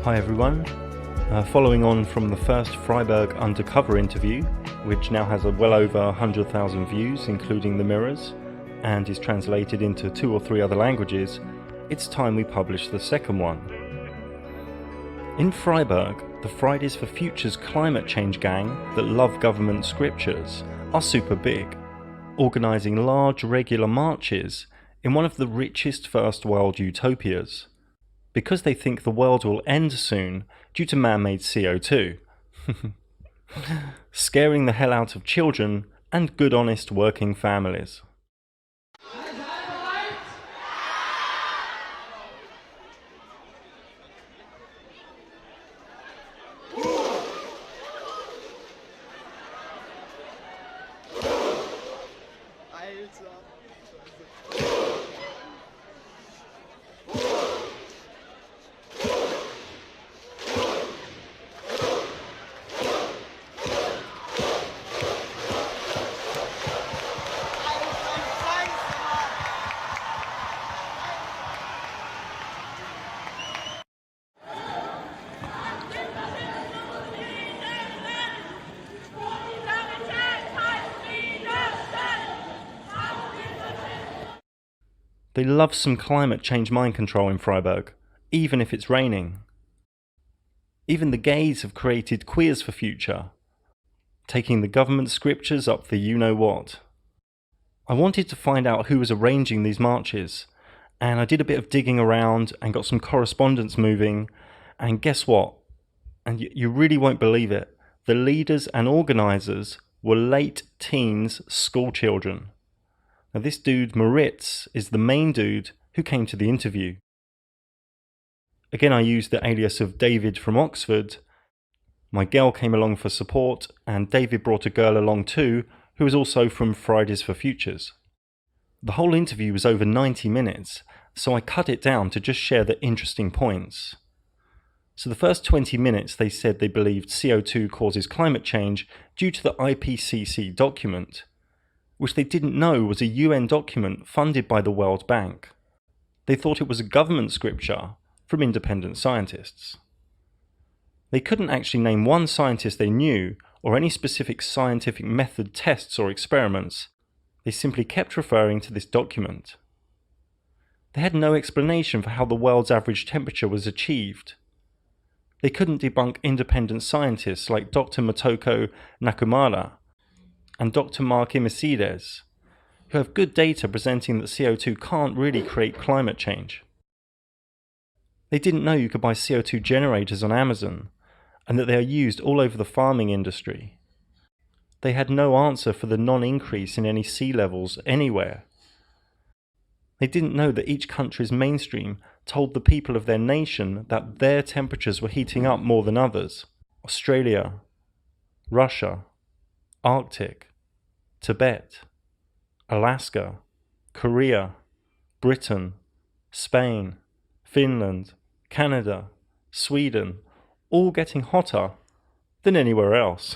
Hi everyone, following on from the first Freiburg undercover interview, which now has well over 100,000 views, including the mirrors, and is translated into 2 or 3 other languages, it's time we publish the second one. In Freiburg, the Fridays for Future's climate change gang that love government scriptures are super big, organising large regular marches in one of the richest first world utopias, because they think the world will end soon due to man-made CO2. Scaring the hell out of children and good honest working families. They love some climate change mind control in Freiburg, even if it's raining. Even the gays have created Queers for Future, taking the government scriptures up the you-know-what. I wanted to find out who was arranging these marches, and I did a bit of digging around and got some correspondence moving, and guess what? And you really won't believe it, the leaders and organisers were late teens school children. Now this dude, Moritz, is the main dude who came to the interview. Again, I used the alias of David from Oxford. My girl came along for support, and David brought a girl along too, who was also from Fridays for Futures. The whole interview was over 90 minutes, so I cut it down to just share the interesting points. So the first 20 minutes they said they believed CO2 causes climate change due to the IPCC document, which they didn't know was a UN document funded by the World Bank. They thought it was a government scripture from independent scientists. They couldn't actually name one scientist they knew or any specific scientific method tests or experiments. They simply kept referring to this document. They had no explanation for how the world's average temperature was achieved. They couldn't debunk independent scientists like Dr. Motoko Nakamura and Dr. Mark Imasides, who have good data presenting that CO2 can't really create climate change. They didn't know you could buy CO2 generators on Amazon, and that they are used all over the farming industry. They had no answer for the non-increase in any sea levels anywhere. They didn't know that each country's mainstream told the people of their nation that their temperatures were heating up more than others. Australia, Russia, Arctic, Tibet, Alaska, Korea, Britain, Spain, Finland, Canada, Sweden, all getting hotter than anywhere else.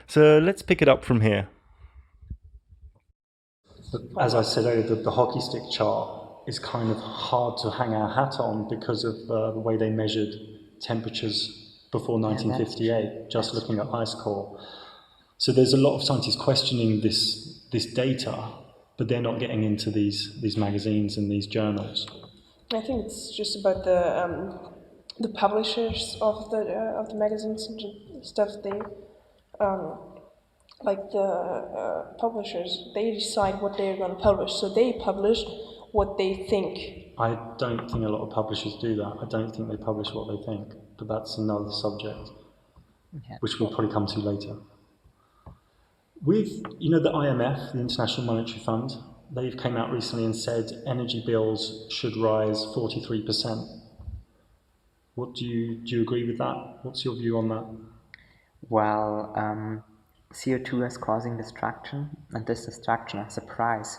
So let's pick it up from here. As I said earlier, the hockey stick chart is kind of hard to hang our hat on because of the way they measured temperatures before 1958, just looking at ice core. So there's a lot of scientists questioning this data, but they're not getting into these magazines and these journals. I think it's just about the publishers of the magazines and stuff. They like the publishers, they decide what they're going to publish. So they publish what they think I don't think a lot of publishers do that. I don't think they publish what they think, but that's another subject, which we'll probably come to later. With, the IMF, the International Monetary Fund, they've came out recently and said energy bills should rise 43%. What do you agree with that? What's your view on that? Well, CO2 is causing destruction, and this destruction has a price.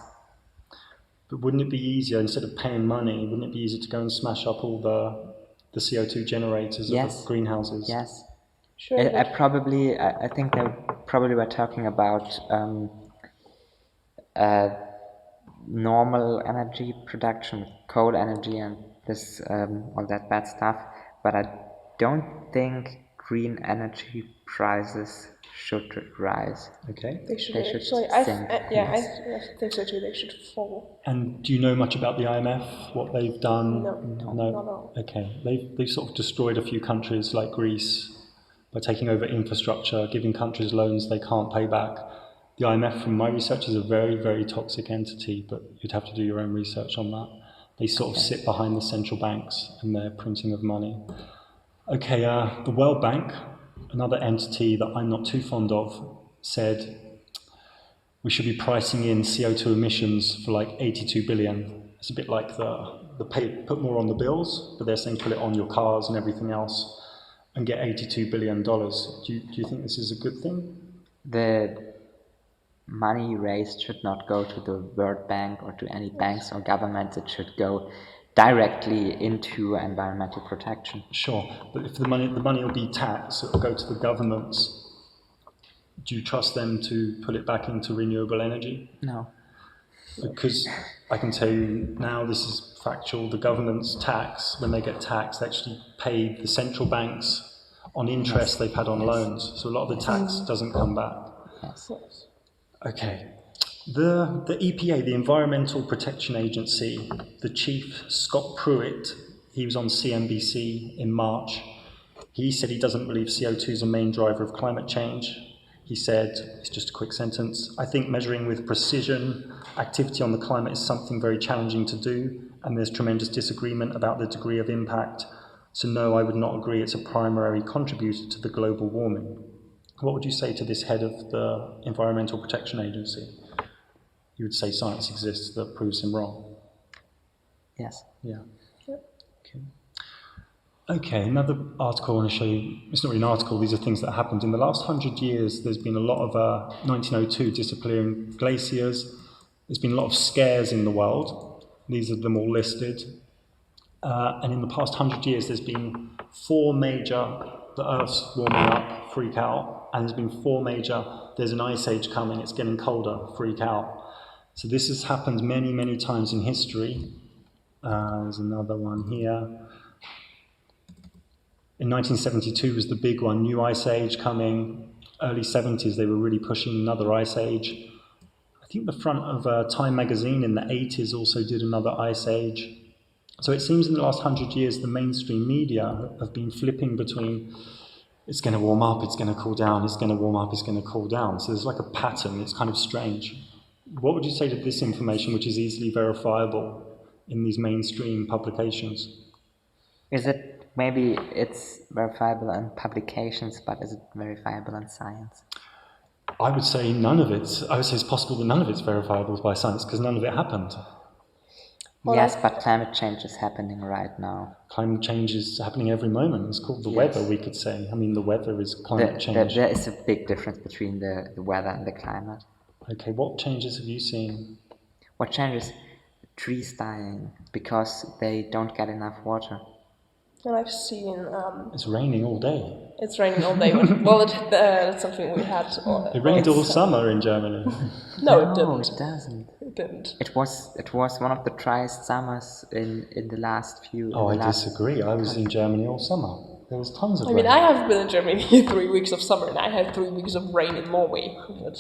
But wouldn't it be easier, instead of paying money, wouldn't it be easier to go and smash up all the CO2 generators of the greenhouses? Yes. Sure. I think they probably were talking about normal energy production, coal energy, and this all that bad stuff. But I don't think green energy prices should rise. Okay. They should They should actually. sink, I think so too. They should fall. And do you know much about the IMF, what they've done? No, not at all. Okay. They've sort of destroyed a few countries like Greece by taking over infrastructure, giving countries loans they can't pay back. The IMF, from my research, is a very, very toxic entity, but you'd have to do your own research on that. They sort of sit behind the central banks and their printing of money. Okay, the World Bank, another entity that I'm not too fond of, said we should be pricing in CO2 emissions for like 82 billion. It's a bit like the pay, put more on the bills, but they're saying put it on your cars and everything else and get $82 billion. Do you think this is a good thing? The money raised should not go to the World Bank or to any banks or governments. It should go directly into environmental protection. Sure, but if the money will be taxed, it will go to the governments. Do you trust them to put it back into renewable energy? No. Because I can tell you now, this is factual, the government's tax, when they get taxed, they actually pay the central banks on interest they've had on loans. So a lot of the tax doesn't come back. Yes. Okay. The EPA, the Environmental Protection Agency, the chief, Scott Pruitt, he was on CNBC in March. He said he doesn't believe CO2 is a main driver of climate change. He said, it's just a quick sentence, I think measuring with precision activity on the climate is something very challenging to do, and there's tremendous disagreement about the degree of impact. So no, I would not agree it's a primary contributor to the global warming. What would you say to this head of the Environmental Protection Agency? You would say science exists that proves him wrong. Yes. Yeah. Yep. Okay, another article I want to show you. It's not really an article, these are things that happened. In the last 100 years, there's been a lot of 1902 disappearing glaciers. There's been a lot of scares in the world. These are them all listed. And in the past 100 years, there's been four major, the Earth's warming up, freak out. And there's been four major, there's an ice age coming, it's getting colder, freak out. So this has happened many, many times in history. There's another one here. In 1972 was the big one, new ice age coming. Early 70s, they were really pushing another ice age. I think the front of Time magazine in the 80s also did another ice age. So it seems in the last 100 years, the mainstream media have been flipping between it's going to warm up, it's going to cool down, it's going to warm up, it's going to cool down. So there's like a pattern, it's kind of strange. What would you say to this information, which is easily verifiable in these mainstream publications? Is it, maybe it's verifiable in publications, but is it verifiable in science? I would say none of it. I would say it's possible that none of it's verifiable by science because none of it happened. Well, yes, but climate change is happening right now. Climate change is happening every moment. It's called the weather, we could say. I mean, the weather is climate change. There is a big difference between the weather and the climate. Okay, what changes have you seen? What changes? Trees dying because they don't get enough water. And I've seen... it's raining all day. It's raining all day. Well, that's something we had... It rained all summer in Germany. No, it didn't. No, it doesn't. It didn't. It was one of the driest summers in the last few... Oh, I disagree. I was in Germany all summer. There was tons of rain. I mean, I have been in Germany 3 weeks of summer, and I had 3 weeks of rain in Norway. But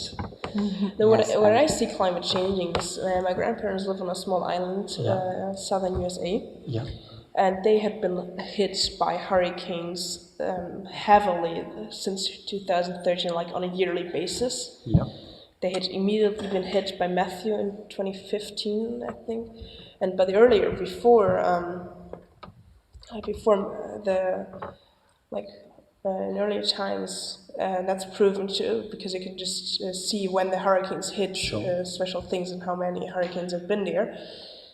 when I see climate changing, my grandparents live on a small island, southern USA. Yeah. And they had been hit by hurricanes heavily since 2013, like on a yearly basis. Yeah. they had immediately been hit by Matthew in 2015, I think, and but earlier before in earlier times, that's proven too, because you can just see when the hurricanes hit special things and how many hurricanes have been there.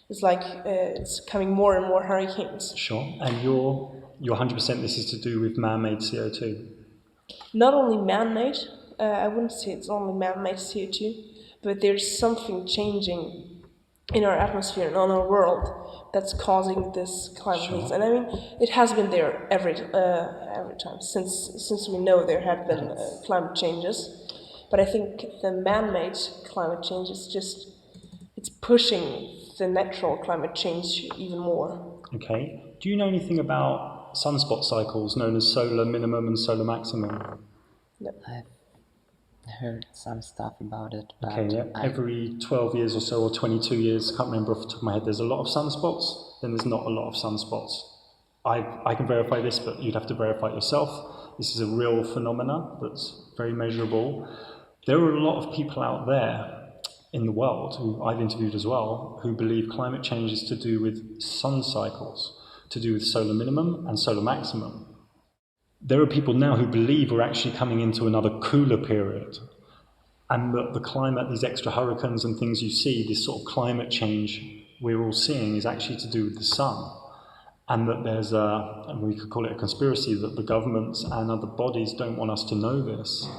It's like it's coming more and more hurricanes. Sure. And you're 100% this is to do with man-made CO2? Not only man-made, I wouldn't say it's only man-made CO2, but there's something changing in our atmosphere and on our world that's causing this climate change. And I mean, it has been there every time since we know there have been climate changes. But I think the man-made climate change is just it's pushing the natural climate change even more. Okay. Do you know anything about sunspot cycles known as solar minimum and solar maximum? No. I've heard some stuff about it. But okay, yeah. Every 12 years or so, or 22 years, I can't remember off the top of my head, there's a lot of sunspots, then there's not a lot of sunspots. I can verify this, but you'd have to verify it yourself. This is a real phenomena that's very measurable. There are a lot of people out there in the world, who I've interviewed as well, who believe climate change is to do with sun cycles, to do with solar minimum and solar maximum. There are people now who believe we're actually coming into another cooler period, and that the climate, these extra hurricanes and things you see, this sort of climate change we're all seeing is actually to do with the sun. And that there's and we could call it a conspiracy, that the governments and other bodies don't want us to know this.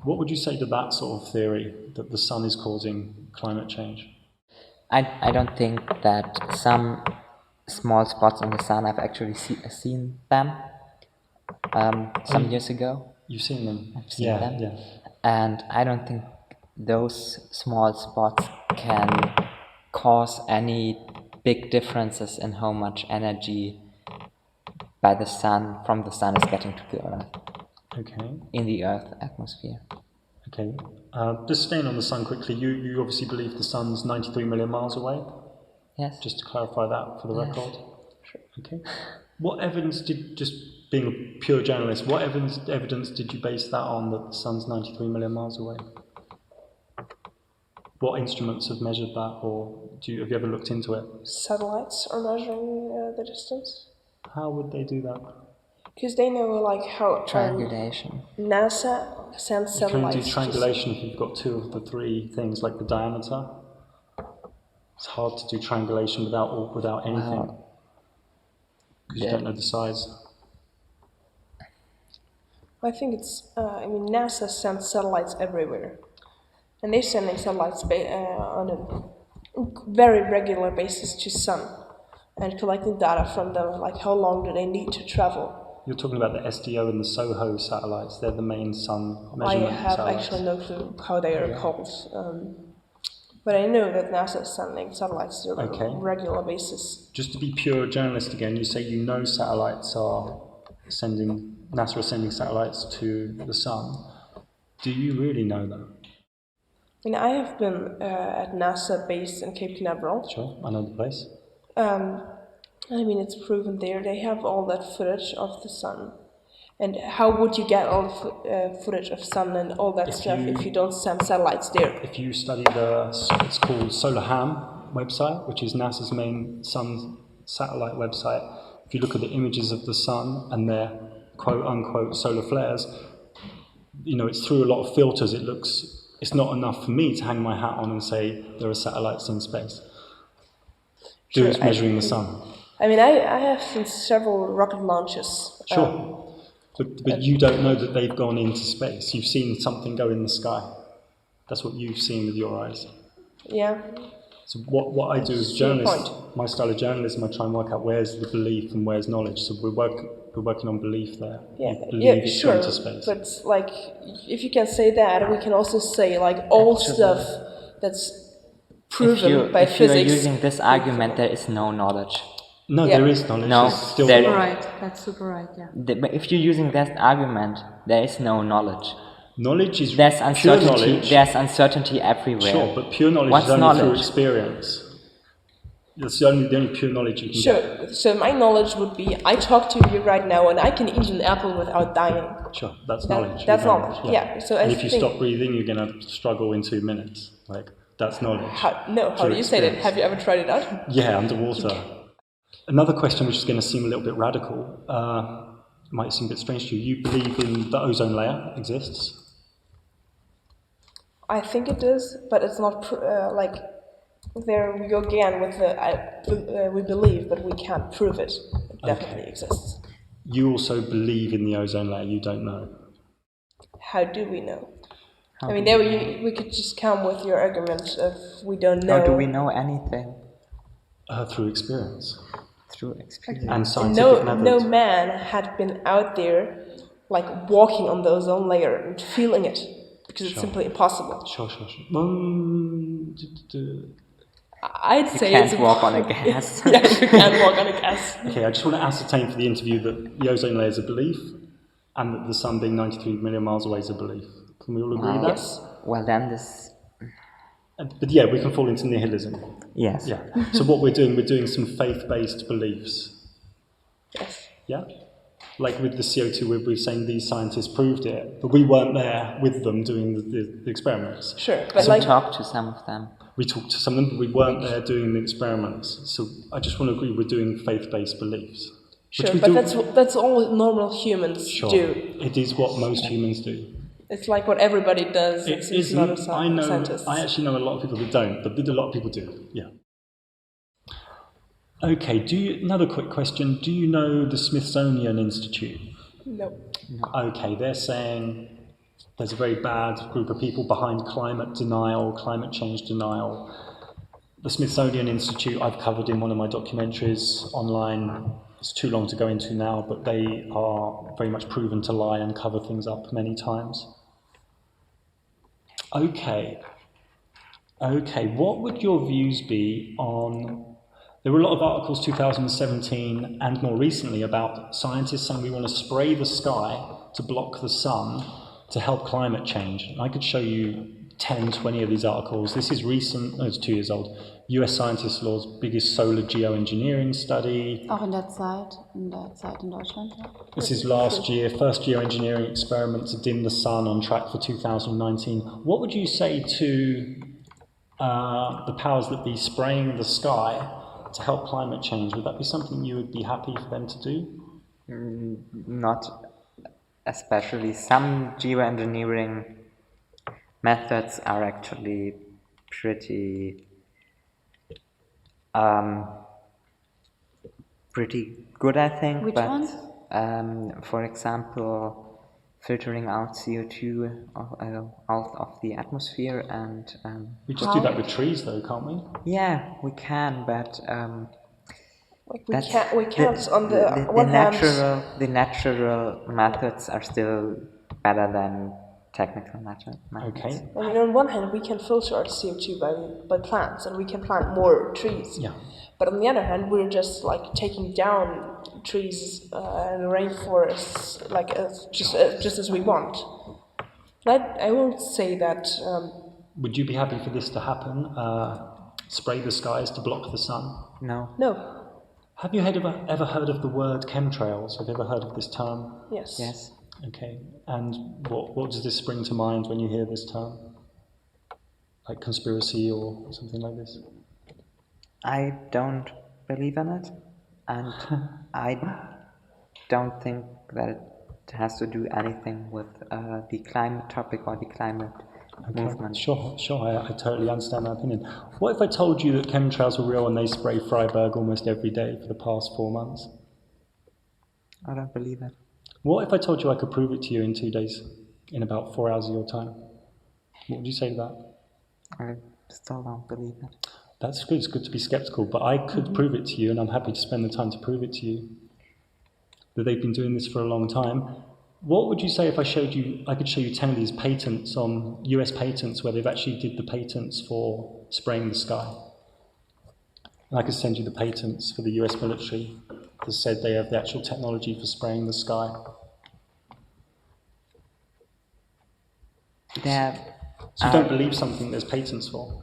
What would you say to that sort of theory, that the sun is causing climate change? I don't think that some small spots on the sun, I've actually seen them some years ago. You've seen them? I've seen them. Yeah. And I don't think those small spots can cause any big differences in how much energy from the sun is getting to the Earth. Okay. In the Earth atmosphere. Okay. Just staying on the sun quickly, you obviously believe the sun's 93 million miles away? Yes. Just to clarify that for the record. Sure. Okay. What evidence just being a pure journalist, what evidence did you base that on, that the sun's 93 million miles away? What instruments have measured that, or have you ever looked into it? Satellites are measuring the distance. How would they do that? Because they know like how triangulation. NASA sends satellites. You can do triangulation if you've got two of the three things, like the diameter. It's hard to do triangulation without anything, because you don't know the size. I think it's. NASA sends satellites everywhere, and they're sending satellites on a very regular basis to sun, and collecting data from them, like how long do they need to travel. You're talking about the SDO and the SOHO satellites. They're the main sun measurement satellites. I have actually no clue how they are called. But I know that NASA is sending satellites on a regular basis. Just to be pure journalist again, you say you know NASA are sending satellites to the sun. Do you really know that? I have been at NASA based in Cape Canaveral. Sure, I know the place. It's proven there. They have all that footage of the sun. And how would you get all the footage of sun and all that stuff if you don't send satellites there? If you study it's called SolarHam website, which is NASA's main sun satellite website. If you look at the images of the sun and their quote-unquote solar flares, it's through a lot of filters. It's not enough for me to hang my hat on and say there are satellites in space. It's measuring the sun. I have seen several rocket launches. Sure. But you don't know that they've gone into space. You've seen something go in the sky. That's what you've seen with your eyes. Yeah. So what I do as a journalist, my style of journalism, I try and work out where's the belief and where's knowledge. So we're working on belief there. Yeah, sure. Into space. But if you can say that, we can also say all stuff that's proven by physics. If you are using this argument, there is no knowledge. No, there is knowledge. No, super right. That's super right. Yeah. But if you're using that argument, there is no knowledge. Knowledge is there's uncertainty. Pure knowledge. There's uncertainty everywhere. Sure, but pure knowledge is only through experience. That's the only pure knowledge you can get. Sure. So my knowledge would be, I talk to you right now and I can eat an apple without dying. Sure, that's knowledge. That's knowledge, yeah. So and if you stop breathing, you're going to struggle in 2 minutes. Like, that's knowledge. How do you say that? Have you ever tried it out? Yeah, underwater. Another question which is going to seem a little bit radical, might seem a bit strange to you. You believe in the ozone layer exists? I think it does, but it's not there we go again with the we believe, but we can't prove it. It definitely exists. You also believe in the ozone layer, you don't know. How do we know? I mean, there we could just come with your argument of we don't know. How do we know anything? Through experience. Through experience. And scientific methods. No man had been out there, like walking on the ozone layer and feeling it, because it's simply impossible. Sure. I'd say you can't walk on a gas. Yeah, you can't walk on a gas. Okay, I just want to ascertain for the interview that the ozone layer is a belief, and that the sun being 93 million miles away is a belief. Can we all agree with that? Yes. Well, then this... But yeah, we can fall into nihilism. Yes. Yeah. So what we're doing some faith-based beliefs. Yes. Yeah? Like with the CO2, we're saying these scientists proved it, but we weren't there with them doing the experiments. Sure, but so talk to some of them. We talked to some of them, but we weren't there doing the experiments. So I just want to agree we're doing faith-based beliefs. Sure, but that's all normal humans do. It is what most humans do. It's like what everybody does. It isn't. I actually know a lot of people that don't, but a lot of people do. Yeah. Okay. Another quick question. Do you know the Smithsonian Institute? No. Okay. They're saying there's a very bad group of people behind climate denial, climate change denial. The Smithsonian Institute I've covered in one of my documentaries online. It's too long to go into now, but they are very much proven to lie and cover things up many times. Okay, what would your views be on... There were a lot of articles 2017 and more recently about scientists saying we want to spray the sky to block the sun to help climate change. And I could show you 10, 20 of these articles. This is recent, it's 2 years old. US Scientist Law's biggest solar geoengineering study. Auch in der Zeit in Deutschland. Ja. This is last year, first geoengineering experiment to dim the sun on track for 2019. What would you say to the powers that be spraying the sky to help climate change? Would that be something you would be happy for them to do? Not especially. Some geoengineering methods are actually pretty good, I think. Which ones? For example, filtering out CO2 out of the atmosphere, and we just do that with trees, though, can't we? Yeah, we can, but we can't. On the one hand, the natural methods are still better than technical methods. Okay. I mean, on one hand, we can filter our CO2 by plants, and we can plant more trees. Yeah. But on the other hand, we're just like taking down trees and rainforests, like just as we want. I won't say that. Would you be happy for this to happen? Spray the skies to block the sun? No. No. Have you ever heard of the word chemtrails? Have you ever heard of this term? Yes. Yes. Okay. And what does this bring to mind when you hear this term? Like conspiracy or something like this? I don't believe in it, and I don't think that it has to do anything with the climate topic or the climate movement. Sure, I totally understand that opinion. What if I told you that chemtrails were real and they spray Freiburg almost every day for the past 4 months? I don't believe it. What if I told you I could prove it to you in 2 days, in about 4 hours of your time? What would you say to that? I still don't believe it. That's good. It's good to be skeptical, but I could prove it to you, and I'm happy to spend the time to prove it to you. That they've been doing this for a long time. What would you say if I could show you 10 of these patents on US patents where they've actually did the patents for spraying the sky? And I could send you the patents for the US military that said they have the actual technology for spraying the sky. So you don't believe something there's patents for?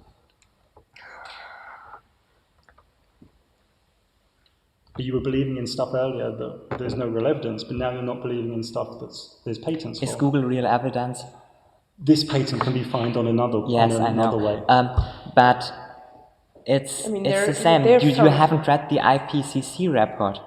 But you were believing in stuff earlier that there's no real evidence, but now you're not believing in stuff there's patents for. Is Google real evidence? This patent can be found on another way. But it's the same. You haven't read the IPCC report.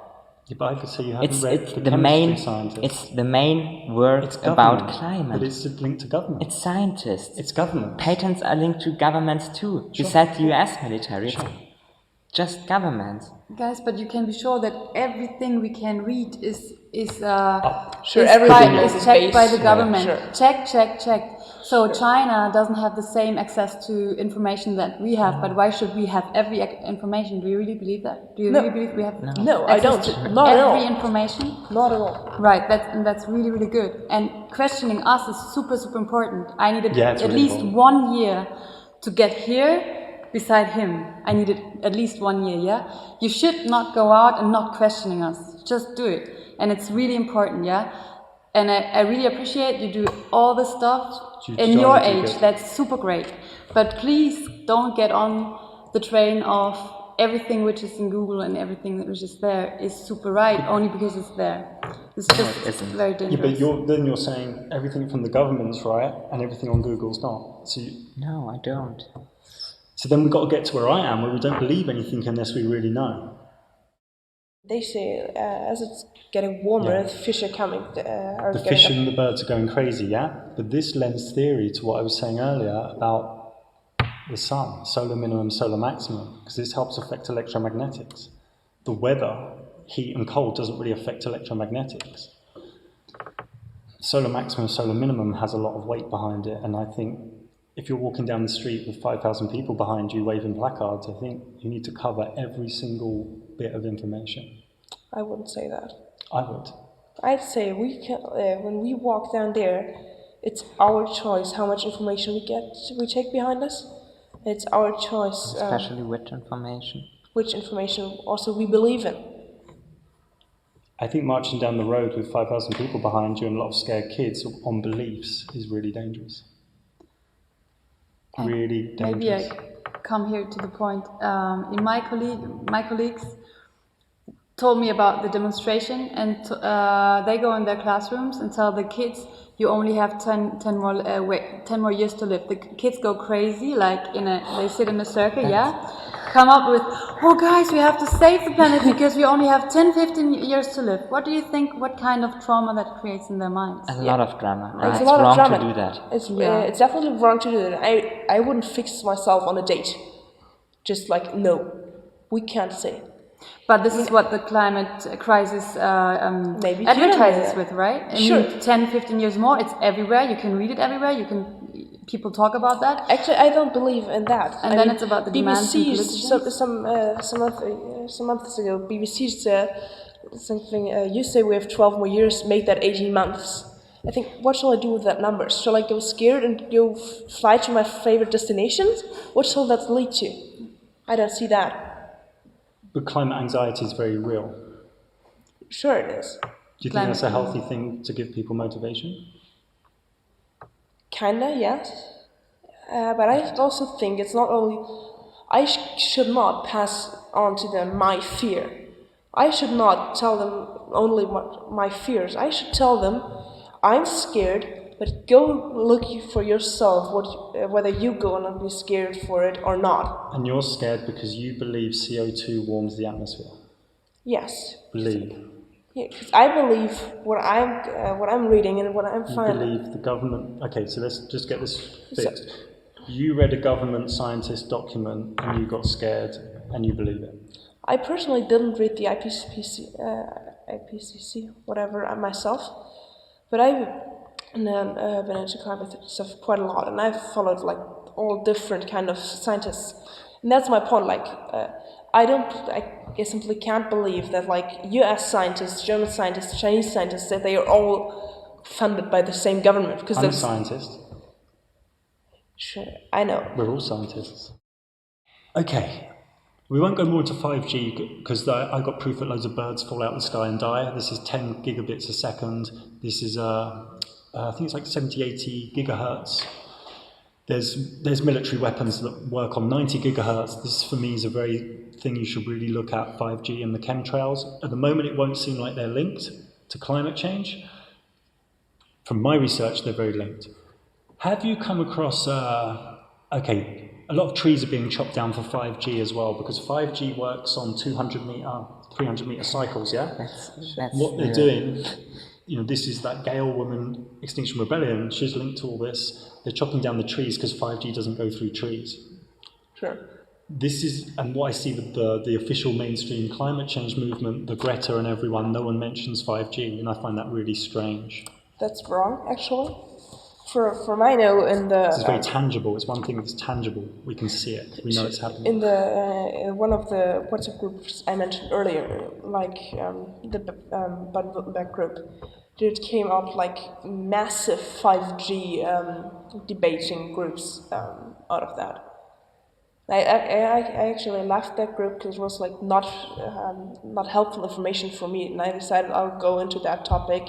Yeah, but I could say you haven't read It's the the chemistry main. scientists. It's the main work It's about government, climate. but it's linked to government. It's scientists. It's government. Patents are linked to governments too. Sure. Besides the US military, Sure. it's just governments. Guys, but you can be sure that everything we can read is Sure, is everything by- is is checked by based- the government. Sure. Check. So China doesn't have the same access to information that we have, but why should we have every information? Do you really believe that? Do you No. really believe we have No, I access don't. to Not at every all. information? Not at all. Right, that's really, really good. And questioning us is super, super important. I needed Yeah, it's at really least important. 1 year to get here beside him. I needed at least 1 year, yeah? You should not go out and not questioning us. Just do it. And it's really important, yeah? And I really appreciate you do all the stuff in your age. That's super great. But please don't get on the train of everything which is in Google and everything which is there is super right only because it's there. It's just very dangerous. Yeah, but you're saying everything from the government's right and everything on Google's not. No, I don't. So then we've got to get to where I am, where we don't believe anything unless we really know. They say as it's getting warmer, the fish are coming. The fish and the birds are going crazy, yeah? But this lends theory to what I was saying earlier about the sun, solar minimum, solar maximum, because this helps affect electromagnetics. The weather, heat and cold, doesn't really affect electromagnetics. Solar maximum, solar minimum has a lot of weight behind it, and I think if you're walking down the street with 5,000 people behind you waving placards, I think you need to cover every single bit of information. I wouldn't say that. I would. I'd say when we walk down there, it's our choice how much information we take behind us. It's our choice. Especially which information. Which information also we believe in. I think marching down the road with 5,000 people behind you and a lot of scared kids on beliefs is really dangerous. Really dangerous. Maybe I come here to the point. My colleagues told me about the demonstration, and they go in their classrooms and tell the kids, you only have 10 more years to live. The kids go crazy, they sit in a circle, yeah? Come up with, oh guys, we have to save the planet because we only have 10-15 years to live. What do you think, what kind of trauma that creates in their minds? A lot of drama, right? It's It's a lot of wrong drama. to do that. It's definitely wrong to do that. I wouldn't fix myself on a date. Just no, we can't say. But this is what the climate crisis Maybe advertises with, right? I Sure. mean, 10-15 years more, it's everywhere. You can read it everywhere. People talk about that. Actually, I don't believe in that. And then it's about the demands and politicians. Some months ago, BBC said something. You say we have 12 more years, make that 18 months. I think, what shall I do with that number? Shall I go scared and go fly to my favorite destinations? What shall that lead to? I don't see that. But climate anxiety is very real. Sure it is. Do you think that's a healthy thing to give people motivation? Kinda, yes. But I also think it's not only... I should not pass on to them my fear. I should not tell them only my fears. I should tell them, I'm scared, but go look for yourself whether you're going to be scared for it or not. And you're scared because you believe CO2 warms the atmosphere? Yes. Believe? Yeah, because I believe what I'm reading and what I'm finding. You believe the government... Okay, so let's just get this fixed. You read a government scientist document and you got scared and you believe it? I personally didn't read the IPCC, whatever, myself. But I've been into climate stuff quite a lot, and I've followed all different kind of scientists. And that's my point, I simply can't believe that US scientists, German scientists, Chinese scientists, that they are all funded by the same government. Because I'm a scientist. Sure, I know. We're all scientists. Okay, we won't go more into 5G because I got proof that loads of birds fall out of the sky and die. This is 10 gigabits a second. This is, I think it's 70, 80 gigahertz. There's military weapons that work on 90 gigahertz. This, for me, is a very thing you should really look at, 5G and the chemtrails. At the moment, it won't seem like they're linked to climate change. From my research, they're very linked. Have you come across, okay, a lot of trees are being chopped down for 5G as well, because 5G works on 300 meter cycles, yeah? That's what they're doing, this is that Gale woman, Extinction Rebellion, she's linked to all this. They're chopping down the trees because 5G doesn't go through trees. Sure. This is, and what I see with the official mainstream climate change movement, the Greta and everyone, no one mentions 5G, and I find that really strange. That's wrong, actually. From I know in the... It's very tangible. It's one thing that's tangible. We can see it. We know it's happening. In the one of the WhatsApp groups I mentioned earlier, like the Baden-Württemberg group, there came up like massive 5G debating groups out of that. I actually left that group because it was like not helpful information for me, and I decided I'll go into that topic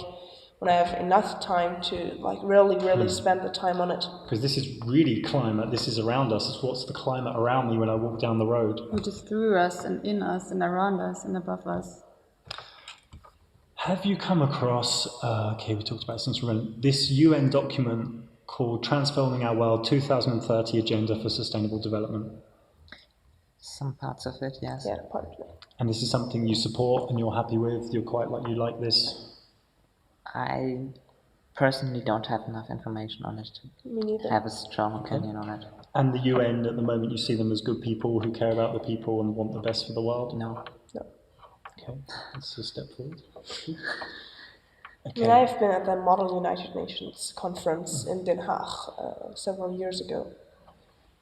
when I have enough time to like really spend the time on it. Because this is really climate. This is around us. It's what's the climate around me when I walk down the road. Which is through us and in us and around us and above us. Have you come across, we talked about this UN document called Transforming Our World 2030 Agenda for Sustainable Development? Some parts of it, yes. Yeah, part of it. And this is something you support and you're happy with? You like this? I personally don't have enough information on it to have a strong opinion on it. And the UN, at the moment, you see them as good people who care about the people and want the best for the world? No. Okay, that's a step forward. Okay. I mean, I've been at the Model United Nations conference in Den Haag several years ago.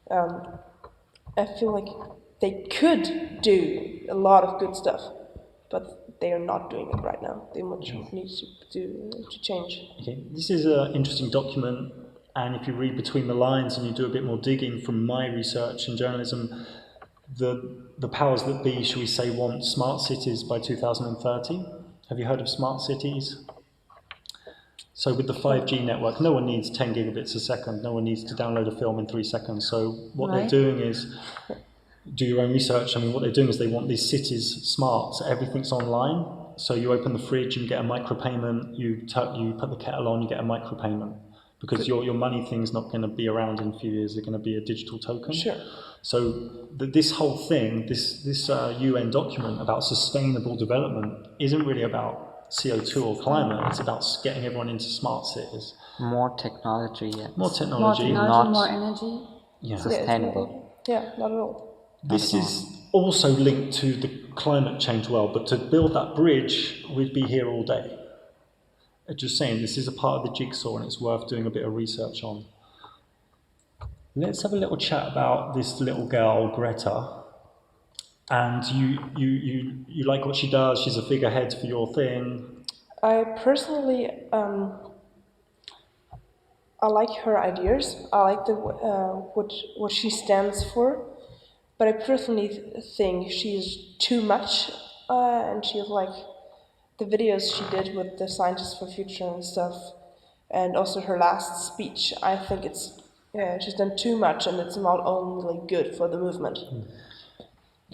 I feel like they could do a lot of good stuff, but they are not doing it right now. They much need to change. Okay, this is an interesting document, and if you read between the lines and you do a bit more digging from my research in journalism, the powers that be, shall we say, want smart cities by 2030. Have you heard of smart cities? So with the 5G network, no one needs 10 gigabits a second. No one needs to download a film in 3 seconds. So what they're doing is, do your own research. I mean, what they're doing is they want these cities smart. So everything's online. So you open the fridge and get a micropayment. You put the kettle on, you get a micropayment. Because your money thing's not going to be around in a few years. They're going to be a digital token. Sure. So this whole thing, this UN document about sustainable development isn't really about CO2 or climate. It's about getting everyone into smart cities. More technology. Yes. More technology. More energy. Yeah. Sustainable. Yeah, not at all. This is also linked to the climate change world, but to build that bridge, we'd be here all day. Just saying, this is a part of the jigsaw and it's worth doing a bit of research on. Let's have a little chat about this little girl, Greta. And you like what she does, she's a figurehead for your thing. I personally, I like her ideas. I like what she stands for. But I personally think she's too much, and she's like the videos she did with the Scientists for Future and stuff, and also her last speech. I think she's done too much, and it's not only good for the movement.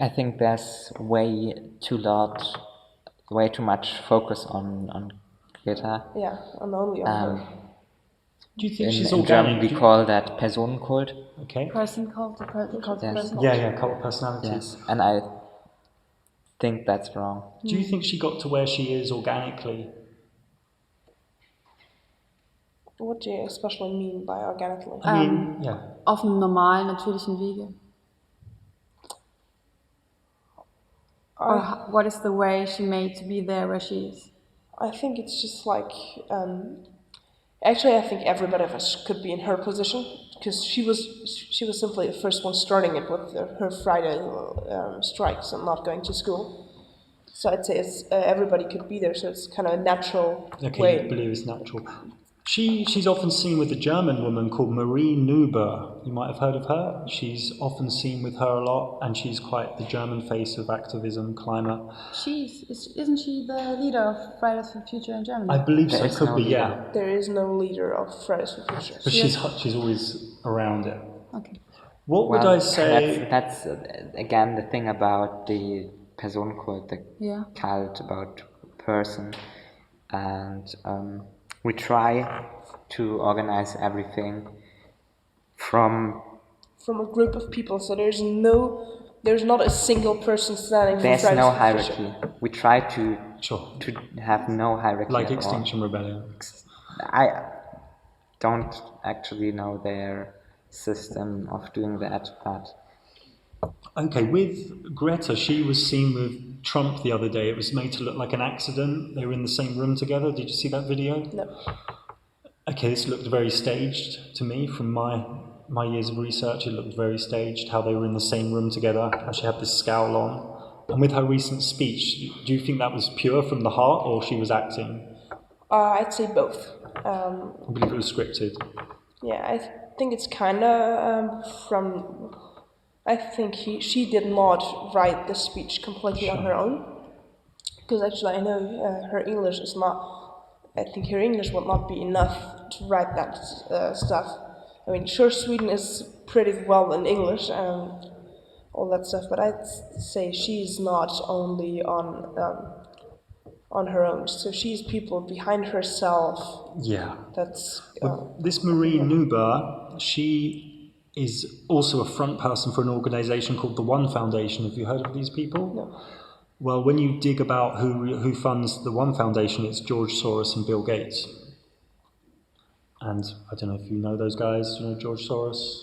I think there's way too much focus on Greta. Yeah, and only on her. Do you think she's in organic? German we call that Personenkult. Okay. Person cult, the cult Yes. person. Yeah, cult of personality. Yes, and I think that's wrong. Do you think she got to where she is organically? What do you especially mean by organically? I mean, yeah. Auf einem normalen, natürlichen Wege. Or what is the way she made to be there where she is? I think it's just like, actually I think everybody of us could be in her position, because she was simply the first one starting it with her Friday strikes and not going to school. So I'd say everybody could be there, so it's kind of a natural way. Okay, you believe it's natural. She's often seen with a German woman called Marie Nuber. You might have heard of her. She's often seen with her a lot, and she's quite the German face of activism, climate. Isn't she the leader of Fridays for Future in Germany? I believe so. Could be, yeah. There is no leader of Fridays for Future. But she's always around it. Okay. What would I say? That's again the thing about the Personenkult, the Yeah. cult about person, and we try to organize everything from. From a group of people, so there's not a single person standing for There's Fridays no for Future. hierarchy. We try to Sure. have no hierarchy Like at all. Extinction Rebellion. I don't actually know their system of doing that, but Okay, with Greta, she was seen with Trump the other day. It was made to look like an accident. They were in the same room together. Did you see that video? No. Okay, this looked very staged to me from my years of research. It looked very staged, how they were in the same room together, how she had this scowl on. And with her recent speech, do you think that was pure from the heart or she was acting? I'd say both. I believe it was scripted. Yeah, I think it's kind of from. I think she did not write the speech completely on her own, because actually I know her English is not. I think her English will not be enough to write that stuff. I mean, sure, Sweden is pretty well in English and all that stuff, but I'd say she's not only on her own. So she's people behind herself. Yeah. That's. This Marie Nuber, she is also a front person for an organisation called the One Foundation. Have you heard of these people? No. Well, when you dig about who funds the One Foundation, it's George Soros and Bill Gates. And I don't know if you know those guys. Do you know George Soros?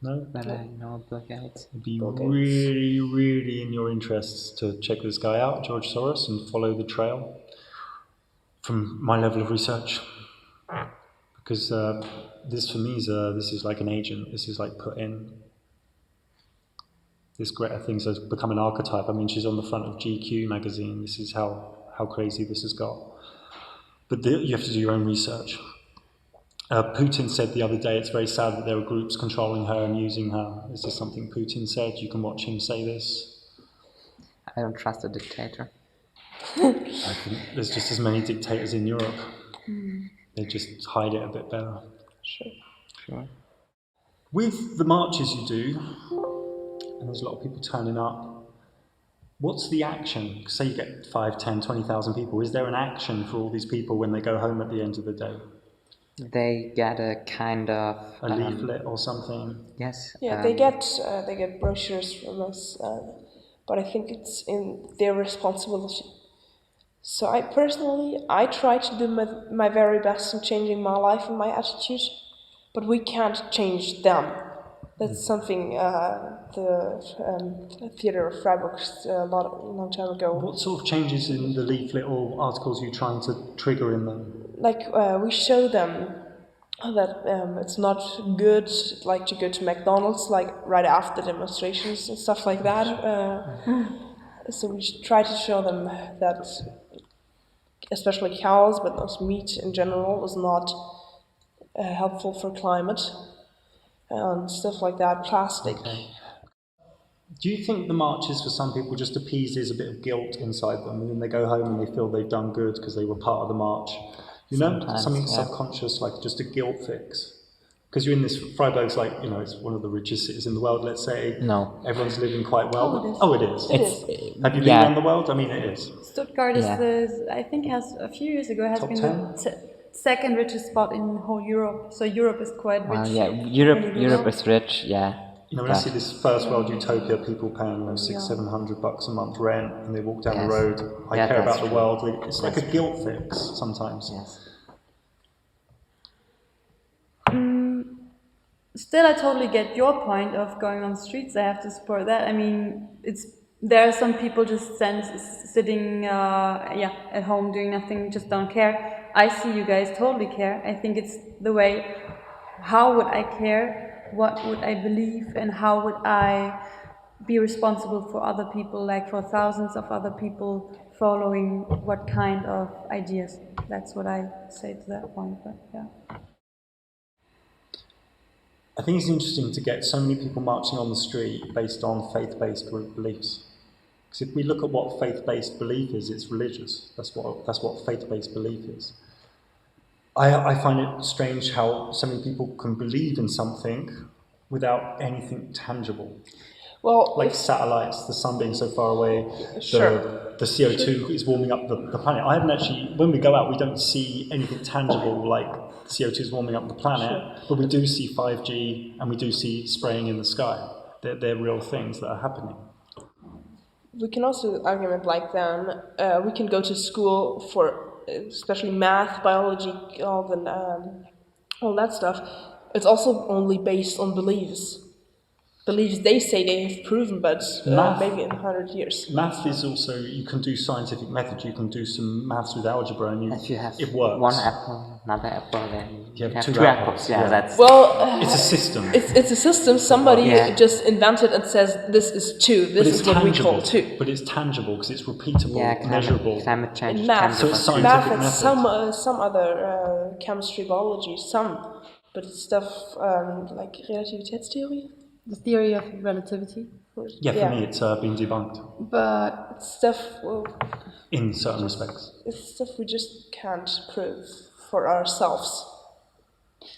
No? but I know Bill Gates. It'd be really, really in your interests to check this guy out, George Soros, and follow the trail from my level of research. Because this for me this is like an agent. This is like put in. This Greta thing has become an archetype. I mean, she's on the front of GQ magazine. This is how crazy this has got. But you have to do your own research. Putin said the other day it's very sad that there are groups controlling her and using her. This is something Putin said. You can watch him say this. I don't trust a dictator. I think there's just as many dictators in Europe. They just hide it a bit better. Sure. With the marches you do, and there's a lot of people turning up, what's the action? Say you get 5, 10, 20,000 people. Is there an action for all these people when they go home at the end of the day? They get a kind of A leaflet or something? yes. Yeah, they get brochures from us, but I think it's in their responsibility. So I personally try to do my very best in changing my life and my attitude, but we can't change them. That's something the theater of Freiburg a long time ago. What sort of changes in the leaflet or articles are you trying to trigger in them? Like we show them that it's not good, like to go to McDonald's like right after demonstrations and stuff like that. So we try to show them that, especially cows, but also meat in general, is not helpful for climate and stuff like that. Plastic. Okay. Do you think the marches for some people just appeases a bit of guilt inside them, and then they go home and they feel they've done good because they were part of the march? You know, Sometimes, something yeah. subconscious, like just a guilt fix. Because you're in this, Freiburg's like, you know, it's one of the richest cities in the world, let's say. No. Everyone's living quite well. Oh, it is. Oh, it is. It's Have you been around the world? I mean, it is. Stuttgart is Yeah. I think has a few years ago has Top been 10? the second richest spot in whole Europe. So Europe is quite rich. yeah, really Europe well. is rich, yeah. You know, when I But- see this first world utopia, people paying, you know, $600-700 a month rent, and they walk down the Yes. road. I Yeah, care that's about the true. world. It's like a guilt fix sometimes. Yes. Still, I totally get your point of going on the streets. I have to support that. I mean, there are some people just sitting, at home doing nothing, just don't care. I see you guys totally care. I think it's the way. How would I care? What would I believe? And how would I be responsible for other people, like for thousands of other people following what kind of ideas? That's what I say to that point. But yeah. I think it's interesting to get so many people marching on the street based on faith-based beliefs. Because if we look at what faith-based belief is, it's religious. That's what faith-based belief is. I find it strange how so many people can believe in something without anything tangible. Well, Like satellites, the sun being so far away, Sure. the CO2 is warming up the planet. I haven't actually, when we go out, we don't see anything tangible like CO2 is warming up the planet, but we do see 5G and we do see spraying in the sky. They're real things that are happening. we can also argument like then we can go to school for especially math, biology, all that stuff. It's also only based on beliefs. Beliefs they say they have proven, but maybe in 100 years. Math is also, you can do scientific method, you can do some maths with algebra and If you have it works. one apple, another apple, then You have two two apples. apples, Yeah, yeah. that's Well, It's a system. it's a system. Somebody Yeah. just invented and says this is two. This is what we call two. But it's tangible because it's repeatable, yeah, measurable. climate change In is math, So it's tangible. scientific math has method. some other chemistry, biology, but it's stuff like Relativitätstheory. The theory of relativity. Yeah, for me it's been debunked But It's stuff. Well, in certain respects. it's stuff we just can't prove for ourselves.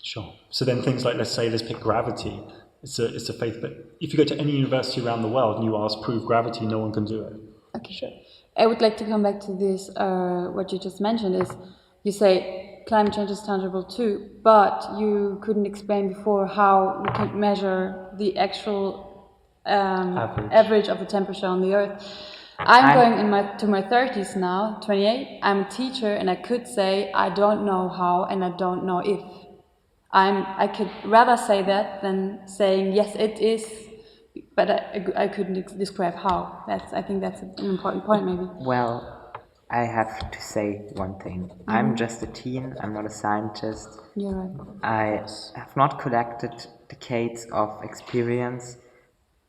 Sure. So then things like, let's pick gravity. It's a faith, but if you go to any university around the world and you ask prove gravity, no one can do it. okay, sure. I would like to come back to this. What you just mentioned is, you say climate change is tangible too, but you couldn't explain before how we can measure the actual average of the temperature on the Earth. I'm going to my 30s now, 28. I'm a teacher, and I could say I don't know how and I don't know if. I could rather say that than saying yes, it is, but I couldn't describe how. I think that's an important point, maybe. Well, I have to say one thing. I'm just a teen, I'm not a scientist. You're right. I have not collected decades of experience,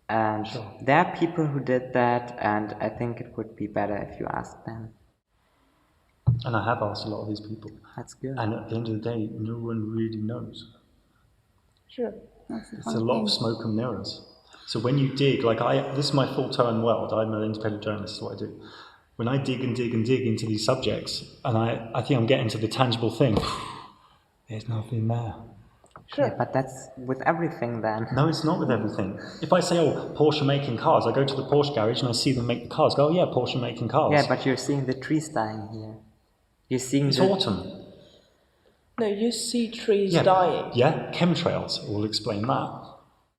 and there are people who did that, and I think it would be better if you asked them. And I have asked a lot of these people. That's good. And at the end of the day, no one really knows. Sure. It's a lot of smoke and mirrors. So when you dig, this is my full-time world. I'm an independent journalist, is what I do. When I dig and dig and dig into these subjects, and I think I'm getting to the tangible thing, there's nothing there. Sure. Yeah, but that's with everything then. No, it's not with everything. If I say, Porsche making cars, I go to the Porsche garage and I see them make the cars. Go, yeah, Porsche making cars. Yeah, but you're seeing the trees dying here. You're seeing It's the... autumn. No, you see trees Yeah, dying. yeah, chemtrails will explain that.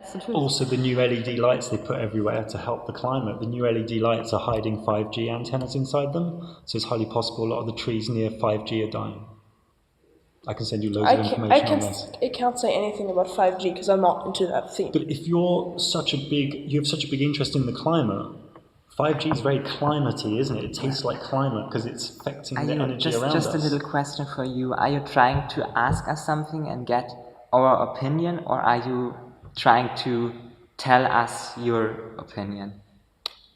That's the truth. Also, the new LED lights they put everywhere to help the climate. The new LED lights are hiding 5G antennas inside them, so it's highly possible a lot of the trees near 5G are dying. I can send you loads of information on this. I can't say anything about 5G because I'm not into that theme. But if you have such a big interest in the climate, 5G is very climatey, isn't it? It tastes like climate because it's affecting the energy around us. Just a little question for you. Are you trying to ask us something and get our opinion, or are you trying to tell us your opinion?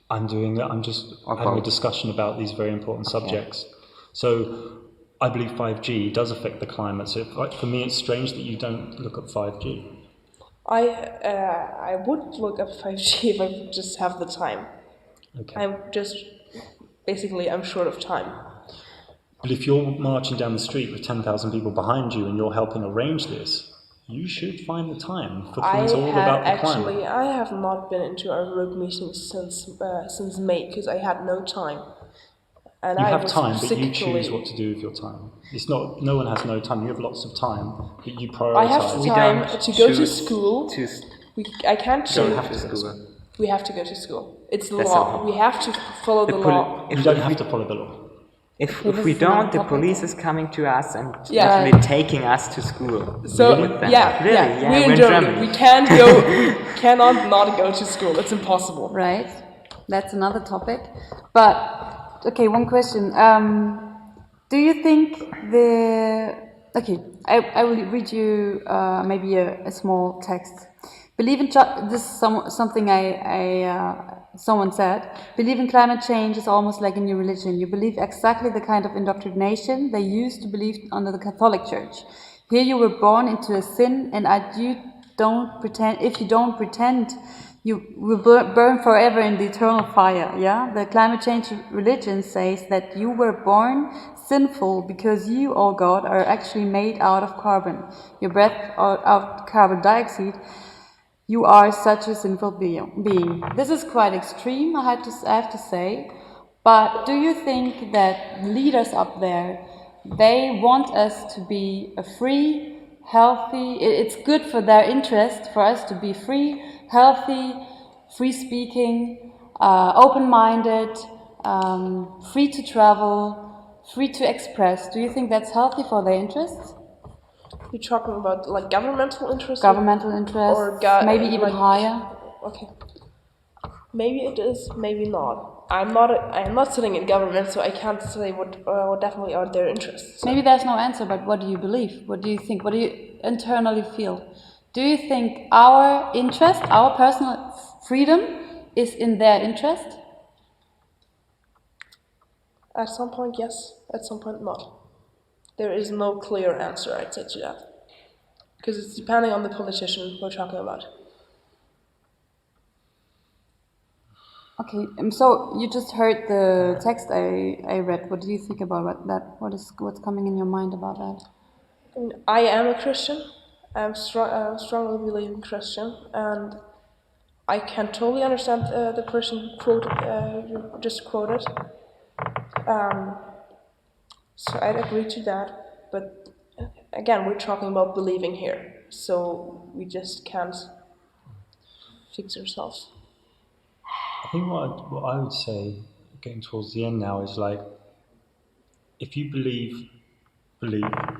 I'm doing that. I'm just having a discussion about these very important subjects. So I believe 5G does affect the climate. So for me, it's strange that you don't look at 5G. I would look up 5G if I would just have the time. Okay. I'm short of time. But if you're marching down the street with 10,000 people behind you and you're helping arrange this, you should find the time for things all about the climate. I have not been into our road meetings since May because I had no time. And You I have was time, but sick you to choose leave. what to do with your time. It's not. No one has no time. You have lots of time, but you prioritize. I have time to go to school. I can't choose. Don't have to school. We have to go to school. It's the That's law. all. We have to follow the law. You don't have to follow the law. If we don't, the police is coming to us and Yeah. actually taking us to school. So With them. yeah, Really? we're in Germany. We can't go, cannot not go to school. It's impossible. Right, that's another topic. But, okay, one question. Do you think okay, I will read you maybe a small text. Believe in, this is something someone said, believe in climate change is almost like a new religion. You believe exactly the kind of indoctrination they used to believe under the Catholic Church. Here you were born into a sin, and don't pretend, you will burn forever in the eternal fire. Yeah, the climate change religion says that you were born sinful because you, oh God, are actually made out of carbon. Your breath out carbon dioxide. You are such a sinful being. This is quite extreme, I have to say. But do you think that leaders up there, they want us to be a free, healthy, it's good for their interest for us to be free, healthy, free speaking, open-minded, free to travel, free to express. Do you think that's healthy for their interests? You're talking about like governmental interests? Governmental interests, maybe even higher? Okay. Maybe it is, maybe not. I'm not sitting in government, so I can't say what definitely are their interests. Maybe there's no answer, but what do you believe? What do you think? What do you internally feel? Do you think our interest, our personal freedom, is in their interest? At some point, yes. At some point, not. There is no clear answer, I'd say, to that. Because it's depending on the politician we're talking about. Okay, so you just heard the text I read. What do you think about that? What's coming in your mind about that? I am a Christian. I'm strongly believing Christian, and I can totally understand the person you just quoted. So I'd agree to that, but again, we're talking about believing here, so we just can't fix ourselves. I think what I would say, getting towards the end now, is like, if you believe,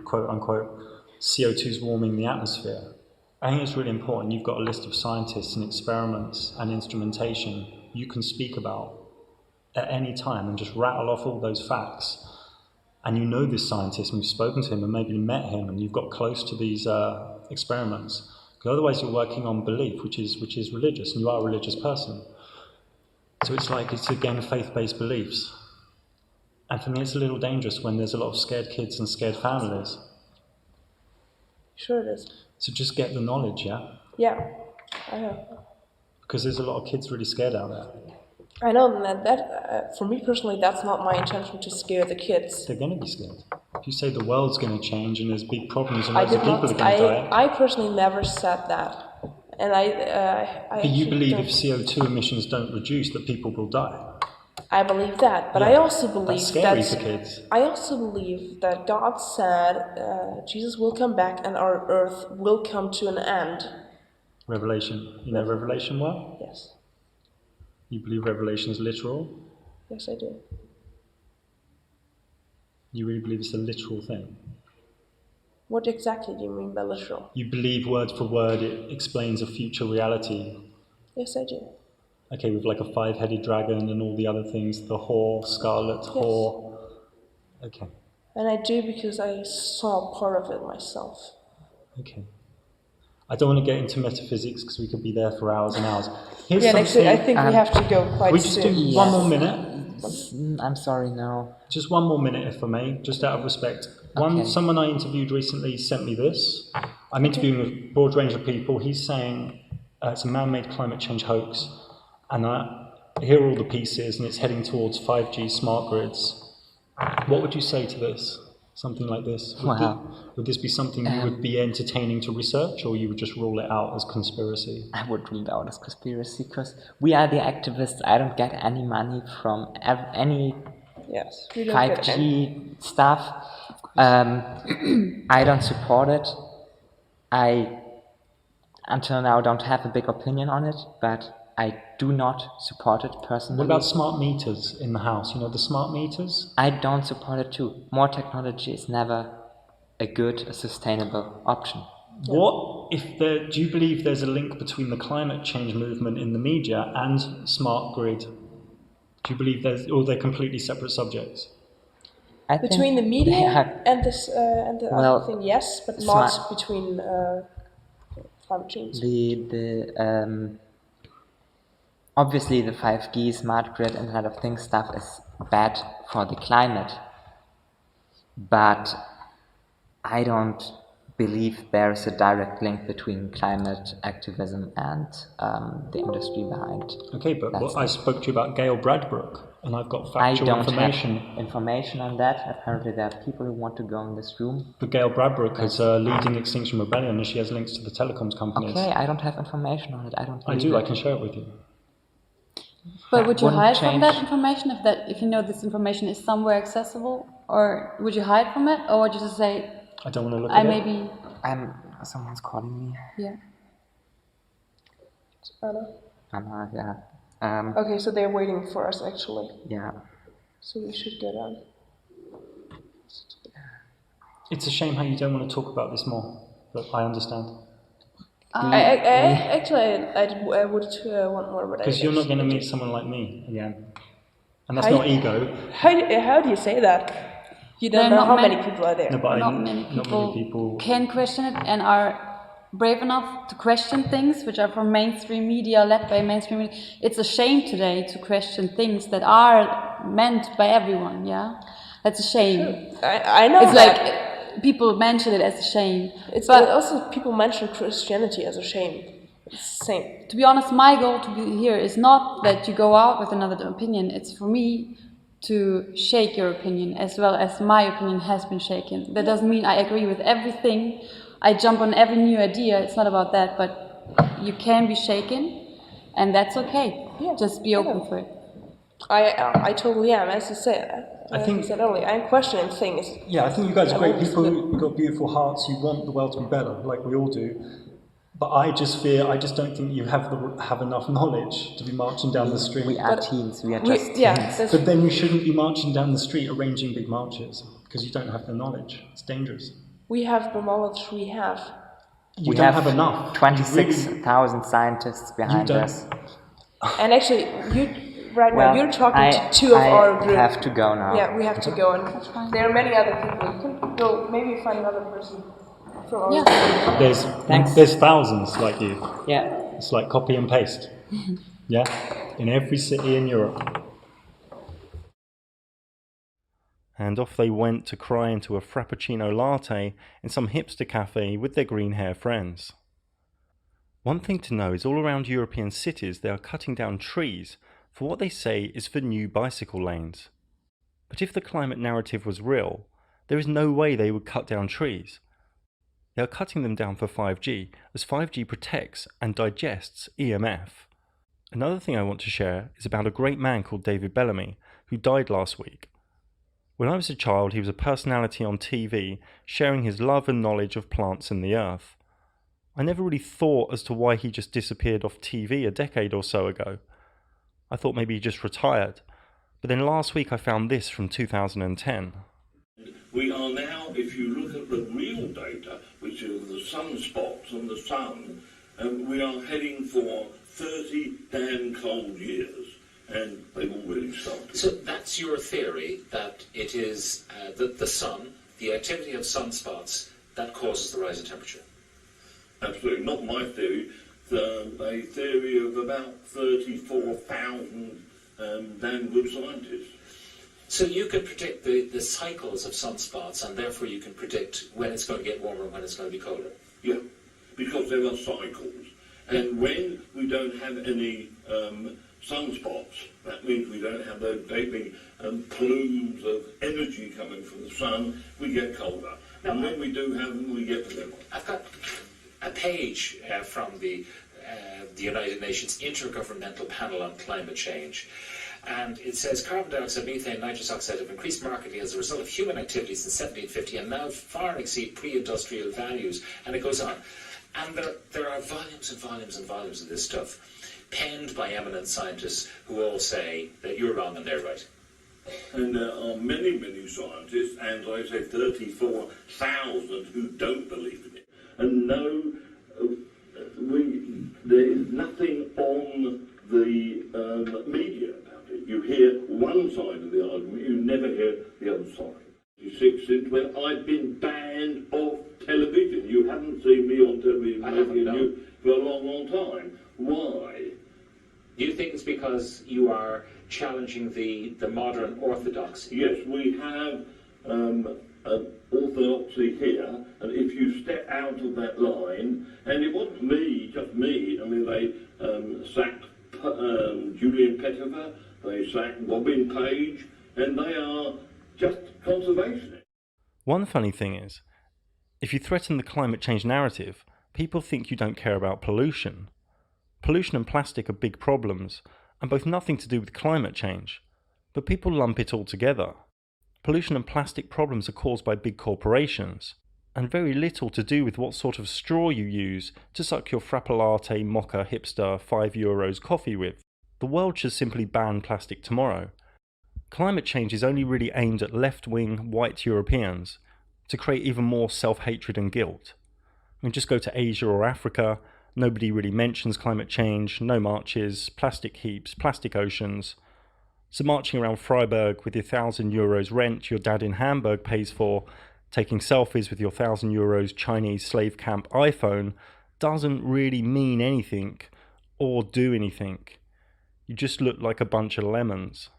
quote unquote, CO2 is warming the atmosphere, I think it's really important. You've got a list of scientists and experiments and instrumentation you can speak about at any time and just rattle off all those facts. And you know this scientist, and you've spoken to him and maybe met him, and you've got close to these experiments. Because otherwise you're working on belief, which is religious, and you are a religious person. So it's again faith-based beliefs. And for me it's a little dangerous when there's a lot of scared kids and scared families. Sure it is. So just get the knowledge, yeah? Yeah, I know. Because there's a lot of kids really scared out there. I know that for me personally, that's not my intention to scare the kids. They're going to be scared. If you say the world's going to change and there's big problems and loads of people are going to die. I personally never said that. And But you believe if CO2 emissions don't reduce, that people will die. I believe that, but Yeah, I also believe that's scary for kids. I also believe that God said Jesus will come back and our earth will come to an end. Revelation. You know Revelation well? Yes. You believe Revelation is literal? Yes, I do. You really believe it's a literal thing? What exactly do you mean by literal? You believe word for word it explains a future reality? Yes, I do. Okay, with like a 5-headed dragon and all the other things, the whore, scarlet whore. Okay. And I do because I saw part of it myself. Okay. I don't want to get into metaphysics because we could be there for hours and hours. Here's actually, I think we have to go quite we just soon. do one more minute. I'm sorry, no. Just one more minute, if I may, just out of respect. Okay. Someone I interviewed recently sent me this. I'm interviewing a broad range of people. He's saying it's a man-made climate change hoax, and here are all the pieces, and it's heading towards 5G smart grids. What would you say to this? Something like this? Would this be something you would be entertaining to research, or you would just rule it out as conspiracy? I would rule it out as conspiracy because we are the activists. I don't get any money from any 5G stuff. I don't support it. I, until now, don't have a big opinion on it, but I do not support it personally. What about smart meters in the house? You know, the smart meters? I don't support it too. More technology is never a sustainable option. What if do you believe there's a link between the climate change movement in the media and smart grid? Do you believe or they're completely separate subjects? Between the media and the other thing, yes, but not between climate change. Obviously, the 5G, smart grid, and Internet of Things stuff is bad for the climate, but I don't believe there is a direct link between climate activism and the industry behind. Okay, but I spoke to you about Gail Bradbrook, and I've got I factual don't information. have information on that. Apparently there are people who want to go in this room. But Gail Bradbrook is leading Extinction Rebellion, and she has links to the telecoms companies. Okay, I don't have information on it. I do, I can share it with you. But would you wouldn't hide from change. that information if you know this information is somewhere accessible, or would you hide from it, or would you just say, I don't want to look at it. maybe, Someone's calling me. yeah. Anna, yeah. Okay, so they're waiting for us actually. Yeah. So we should go down. It's a shame how you don't want to talk about this more, but I understand. I would want more, but Because you're not going to meet someone like me again. And that's not ego. How do you say that? You don't know how many people are there. No, but Not many people can question it and are brave enough to question things which are from mainstream media, led by mainstream media. It's a shame today to question things that are meant by everyone, yeah? That's a shame. I know It's that. like people mention it as a shame. But also people mention Christianity as a shame. It's the same. To be honest, my goal to be here is not that you go out with another opinion. It's for me to shake your opinion as well as my opinion has been shaken. That doesn't mean I agree with everything. I jump on every new idea. It's not about that, but you can be shaken, and that's okay. Yeah, Just be open for it. I totally am. As I said, I think- said earlier, I'm questioning things. Yeah, I think you guys are great people. You've got beautiful hearts. You want the world to be better, like we all do. But I just don't think you have enough knowledge to be marching down the street. We are teens. We are just teens. Yeah, But then you shouldn't be marching down the street arranging big marches because you don't have the knowledge. It's dangerous. we have the knowledge we have. You We don't have enough. You 26,000 scientists behind don't- us. And actually, now Well, you're talking I- to two of our group. I have to go now. Yeah, we have to go, and there are many other people. You can go, maybe find another person from our group. There's thousands like you. Yeah. It's like copy and paste. Yeah? In every city in Europe. And off they went to cry into a frappuccino latte in some hipster cafe with their green hair friends. One thing to know is all around European cities they are cutting down trees for what they say is for new bicycle lanes. But if the climate narrative was real, there is no way they would cut down trees. They are cutting them down for 5G, as 5G protects and digests EMF. Another thing I want to share is about a great man called David Bellamy, who died last week. When I was a child, he was a personality on TV, sharing his love and knowledge of plants and the earth. I never really thought as to why he just disappeared off TV a decade or so ago. I thought maybe he just retired. But then last week I found this from 2010. We are now, if you look at the real data, which is the sunspots on the sun, we are heading for 30 damn cold years. And they've already started. So that's your theory, that it is the sun, the activity of sunspots, that causes the rise in temperature? Absolutely, not my theory. A theory of about 34,000 damn good scientists. So you can predict the cycles of sunspots, and therefore you can predict when it's going to get warmer and when it's going to be colder? Yeah, because there are cycles. And when we don't have any sunspots, that means we don't have those gaping plumes of energy coming from the sun, we get colder. And when we do have them, we get them. I've got a page from the United Nations Intergovernmental Panel on Climate Change. And it says carbon dioxide, methane, nitrous oxide have increased markedly as a result of human activities since 1750 and now far exceed pre-industrial values. And it goes on. And there are volumes and volumes and volumes of this stuff, penned by eminent scientists who all say that you're wrong and they're right. And there are many, many scientists, and I say 34,000 who don't believe in it. And no, there is nothing on the media about it. You hear one side of the argument, you never hear the other side. 6 when I've been banned off television. You haven't seen me on television for a long, long time. Why? Do you think it's because you are challenging the modern orthodoxy? Yes, we have orthodoxy here, and if you step out of that line, and it wasn't just me, I mean, they sacked Julian Pettifer, they sacked Robin Page, and they are just conservationists. One funny thing is, if you threaten the climate change narrative, people think you don't care about pollution. Pollution and plastic are big problems, and both nothing to do with climate change, but people lump it all together. Pollution and plastic problems are caused by big corporations, and very little to do with what sort of straw you use to suck your frappe latte mocha hipster €5 coffee with. The world should simply ban plastic tomorrow. Climate change is only really aimed at left-wing white Europeans to create even more self-hatred and guilt. I mean, just go to Asia or Africa, nobody really mentions climate change, no marches, plastic heaps, plastic oceans. So marching around Freiburg with your €1,000 rent your dad in Hamburg pays for, taking selfies with your €1,000 Chinese slave camp iPhone doesn't really mean anything or do anything. You just look like a bunch of lemons.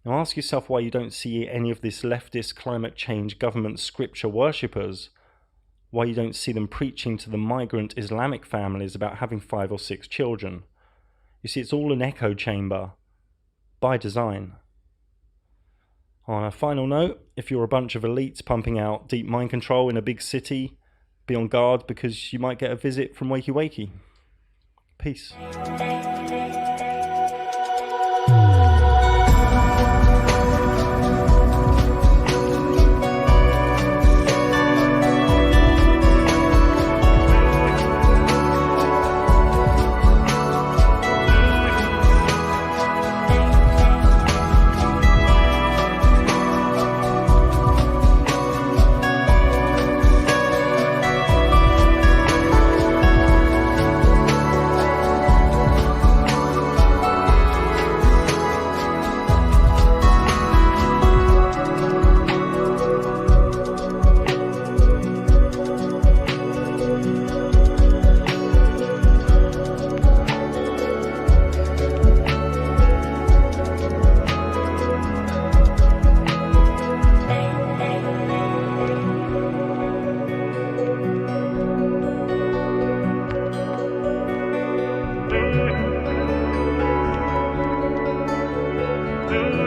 Now ask yourself why you don't see any of this leftist climate change government scripture worshippers, why you don't see them preaching to the migrant Islamic families about having 5 or 6 children. You see, it's all an echo chamber, by design. On a final note, if you're a bunch of elites pumping out deep mind control in a big city, be on guard because you might get a visit from Waykiwayki. Peace. Thank you.